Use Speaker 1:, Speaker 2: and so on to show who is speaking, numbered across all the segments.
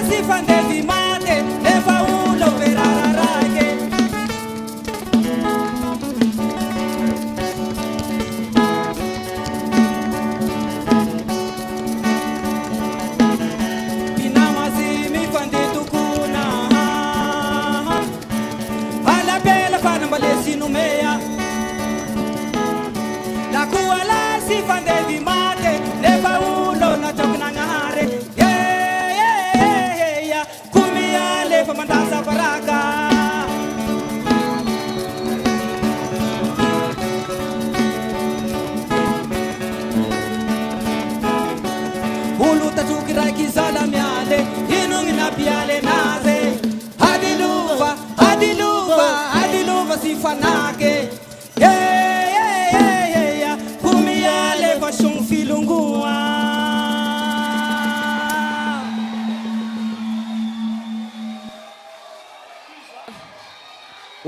Speaker 1: si fandevi mate e fa uno per ararake. Pinamasi mi fandetu kuna alla bella fanambalesi numea la kuala si fandevi mate e fa uno na toknangare. Mandasa baraka ulu tachukirai kizala miale inungi na piale naze hadiluva hadiluva hadiluva sifanake kumiale vashung filungua.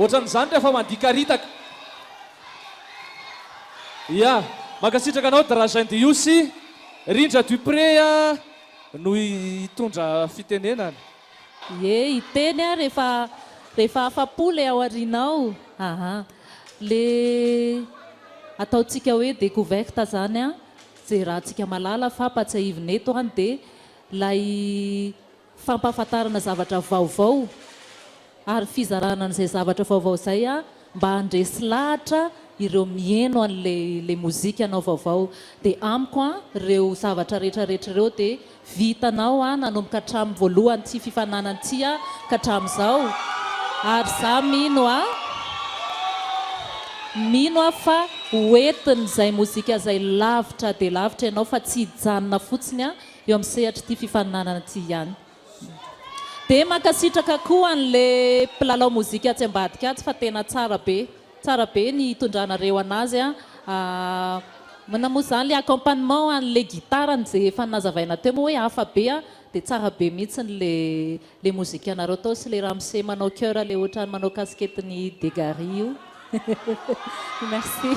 Speaker 2: Ohatran'izany rehefa mandikaritaka. Ya, makasitraka anao Darajan Diosy, Rindra Dupré no hitondra fitenenana.
Speaker 3: Iteny rehefa afapo le ao arinao. Le ataontsika hoe découverte zany zay raha tsika malala fampatsiahivina eto dia lay fampahafantarana zavatra vaovao ary fizarana an'izay zavatra vaovao zay mba handresy lahatra ireo mieno an'le mozika anao vaovao. Dia amiko ireo zavatra rehetrarehetra ireo dia vitanao nanomboka hatramin'ny voalohany ty fifananany ty ka hatramin'izao. Ary za mino fa hoentin' izay mozika zay lavitra dia lavitra ianao fa tsy hijanona fotsiny eo amin'ny sehatra ty fifananana ty ihany. Dia makasitraka koa an'le mpilalao mozika tsy ambadika atsy fa tena tsara be ny hitondranareo anazy manamoa zany le accompagnement an'le gitarany zay efa nazavaina teo moa hoe hafa be dia tsara be mihitsy le mozika anareo tao sy le Ramsey manao cœur le ohatrany manao kasketiny Degary io. Merci.